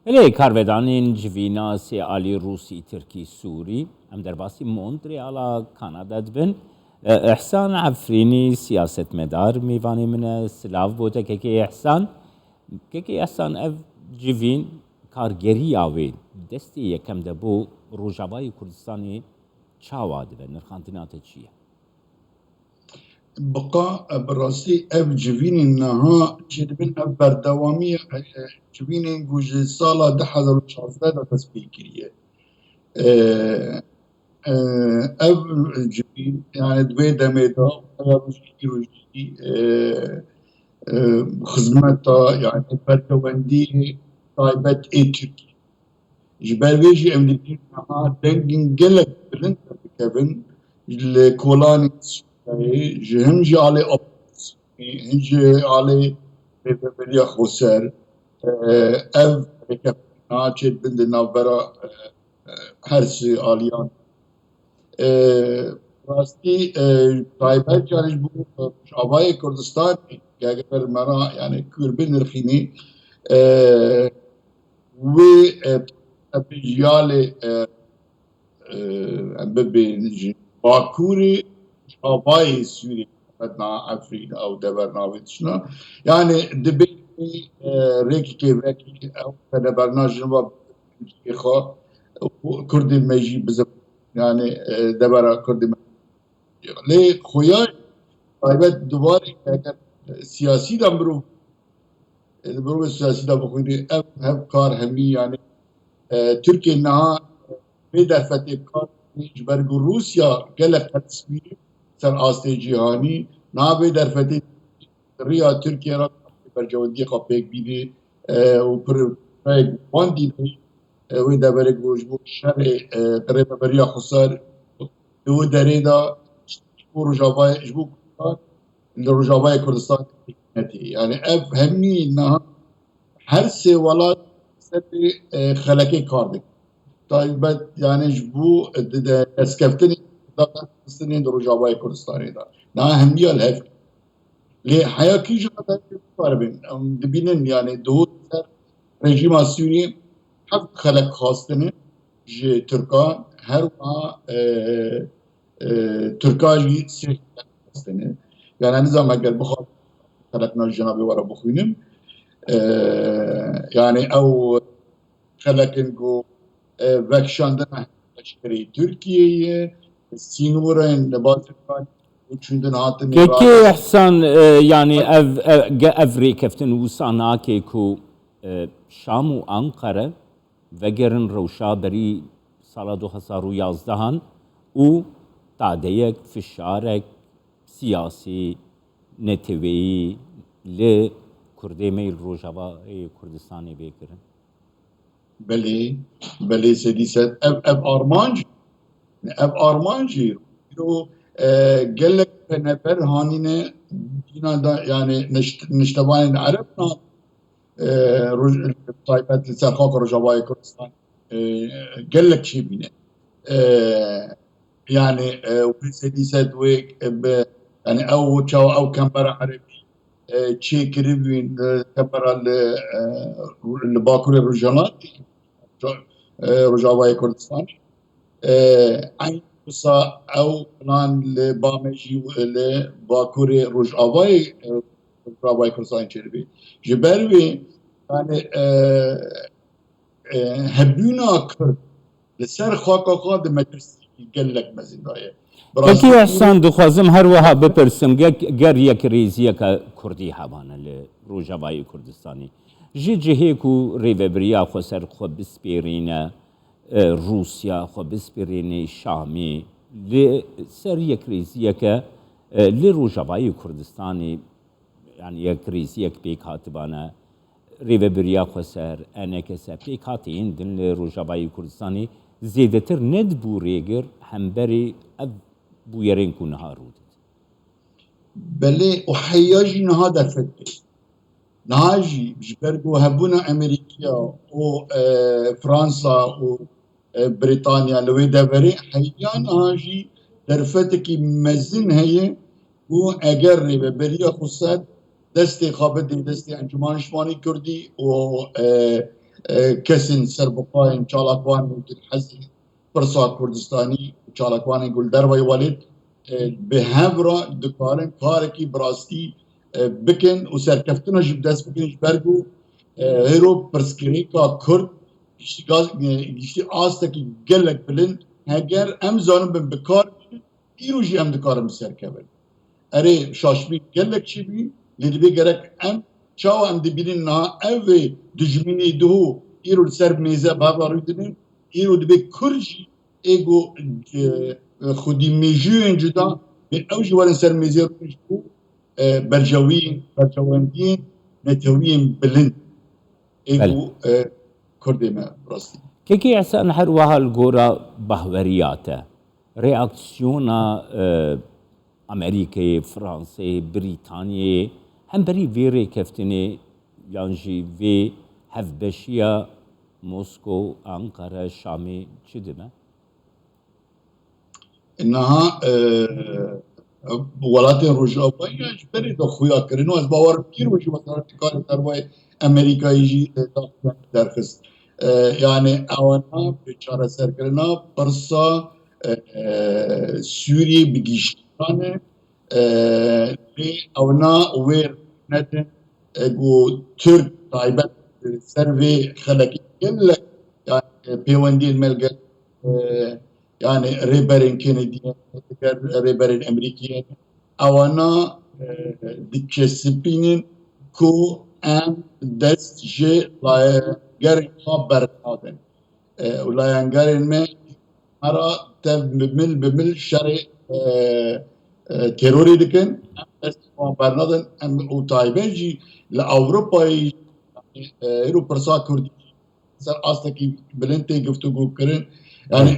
الی کارvedانên civîna sê alî Rûsî, Tirkî, Sûrî em derbasî Montreala Kanada dibin. Ehsan Efrînî siyasetmedar mêvanê min e, silav botekekê Ehsan. Kekê Ehsan ev civîn kargeriya wê destê yekem de bo Rojavayê Kurdistanê çawa dibe, nirxandina te çi ye? بقا براسي اف جوين انها جدبن اف بردوامي جوين جوج سالا ده حضر شازده ده تسبيكريه اف جوين يعني دوي دميدا روجي خدمتا يعني بردواندي طايبت اي تركي جبال بيجي ام دي انها دنجن جلد بلنت بكبن الكولاني هنجي على أبس هنجي على بيبريا خوسر اف ناچت بند نابرا هرسي آليان راستی تایبت جانش بو شعبای کردستان که اگر مرا يعني کربن رخيني و بجيال ببين باكوري شعبای سوري بدنا افريقيا او دبرناويتشنا يعني دبي ريكي كيف ريكي او دبرنا جنوب خا كردي ميجي بزب يعني دبر كردي ليه خويا تایبت دوباره اگر سیاسی دم برو سیاسی دم بخويني اف كار همي يعني تركيا انها بيدا فتي كار جبرق روسيا قالت تسمير سر آسته جهانی نابه در فتي ريا تركيا را برجوندي قبيك بيدي و پر واندي ويدا برق وجبو شر قريبا بريا خسار دو دريدا رجاباي جبو رجاباي كردستان يعني اف همي انها هر سي ولات سبي خلقي كاردك طيب يعني جبو اسكفتني سنين رجاباي كردستاني دا نا همية الهف لي حياة كي جاتا بين دبينن يعني دو رژیم سوری حق خلق خواستنه جي تركا هر ما تركا جي سيخ خواستنه يعني نظام اگر بخواد خلقنا الجنابي ورا بخوينم يعني او خلقنكو vekşandına aşkari Türkiye'ye sinurun nebatırkan uçundun hatın Kekê Ehsan yani ev rêkeftin wisa nake ku Şam û Ankara vegerin rewşa berî sala 2011 û tadeyek fişarek siyasî neteweyî li Kurdê me Rojavayê Kurdistanê bêkirin. بله سديست اف ارمانجي اف ارمانجي قال لك نفر هانينا دا يعني نشتبان عرفنا طيبات لساقاق رجواي كردستان قال لك شي بينا يعني سديست ويك يعني او كمبرا عربي چه کربین کبرال لباکور رجالات رجاوای کردستان این بسا او پلان لبامجی لباکور رجاوای کردستان چربی جبروی يعني هبونا کرد لسر خاکا دمترسی گلک مزیدایه Peki Ehsan dixwazim her wiha bipirsim ger yek rêziyeka Kurdî hebane li Rojavayê Kurdistanê. Ji cihê ku rêveberiya xwe ser xwe bispêrîne Rûsya, xwe bispêrîne Şamê li ser yek rêziyeke li Rojavayê Kurdistanê yani yek rêziyek pêk hatibane rêveberiya xwe ser eneke ser pêk hatiyên din li Rojavayê Kurdistanê zêdetir nedibû rêgir hemberî ev بويرين كون هارود بلي وحياجي نهادا فكر نهاجي جبرقو هبونا امريكا و فرنسا و بريطانيا لوي دابري حيا نهاجي درفتكي مزن هي و اگر بريا خصات دستي خابدي دستي انجمان شماني كردي و كسن سربقاين چالاکوان و حزب پرسا کردستانی چالاکوان گل دروی والد به هفرا دکارن کارکی براستی بکن و سرکفتنا جب دست بکنش برگو هیرو پرسکری که کرد گیشتی آستا که گلک بلند هگر ام زانم بم بکار ایرو جی ام دکارم سرکبل اره شاشمی گلک چی بی لیدبی گرک ام چاو ام دبیرین نا اوه دجمینی دهو ایرو سر میزه بابا رو دنین ایرو دبی کرجی ایگو خودی میجوین جدا به اوج وارن سر میزه رو نشبو برجوین نتوین بلند ایگو کردی ما راستی كيكي احسن هروها الجورا بهورياته رياكسيونا امريكي فرنسي بريطانيا هم بري فيري كفتني يانجي في هفبشيا موسكو انقره شامي شدمه انها ولات روجاوایی اجباری دو خویا کرنو از باور کیر وجه مثلا کار تروای امریکایی جی درخست yani avana beçare serkirina persa Suriye bigiştane li avana wêr netin ego Türk taybet ser vê xelekî gelek yani pêwendiyên melgel yani rêberên Kenediyên diğer rêberên Emerîkiyên avana dikesipînin ku em dest ji gerên xwe bernadin û layangerên me hera tev bi mil şerê terorê dikin em dest wan bernadin em û taybet jî li Ewropayê îro pirsa Kurdî ser astekî bilind tê guftugû kirin yani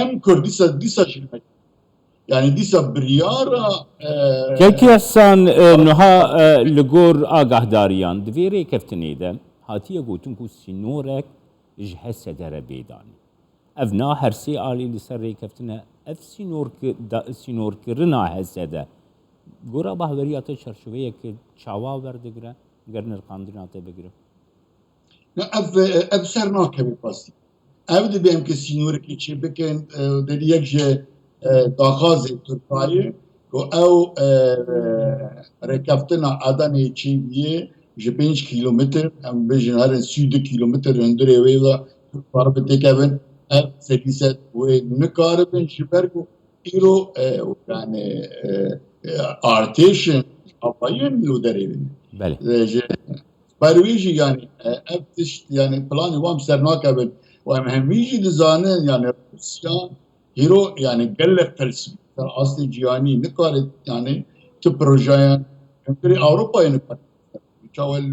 em Kurd dîsa jî yani dîsa biryara كيكي احسن نها لجور آگاه داريان دويري كفتني ده هاتيه قوتنكو سينورك جهس دره بيداني افنا هرسي آلي لسر كفتنا اف سينور كرنا هسده گورا بهوريات چرچوبه که چاوا وردگره گرنر قاندرناته بگره ev ser nakeve pasî ev dibêm ki sînorekî çê bikin derî yek ji daxazê Tirkiyeyê ku ew rêkeftina Adanê Çêbiyê ji 5 kilometr em bêjin herin 2 kilometr hundirê wê de Türk bi têkevin ev sedîset wê nikaribin ji ber ku îro yani artêşin havayên li derê bin برای یعنی ابتش یعنی پلانی وام سر ناکبن و هم همیشه دزانه یعنی روسیا هیرو یعنی گله قلسم در اصل جیانی نکاره یعنی تو پروژه همکاری اروپا نکاره چاول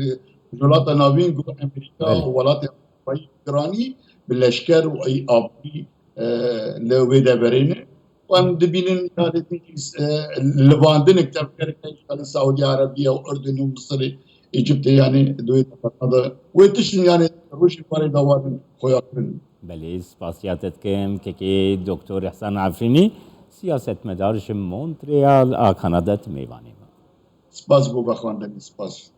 جولات ناوین گو امریکا و ولات اروپایی گرانی بلشکر و ای آبی لوی دبرینه و هم دبینن یعنی لباندن اکتر کرده سعودی عربیه و اردن و مصر Egypt yani دوی تفاضل ويتشن يعني روشي باري دوار خوياكن بله سپاسیاتت کم که دکتر احسان عفرینی سیاست مدارش مونتریال کانادت میوانی سپاس بو بخواندن سپاس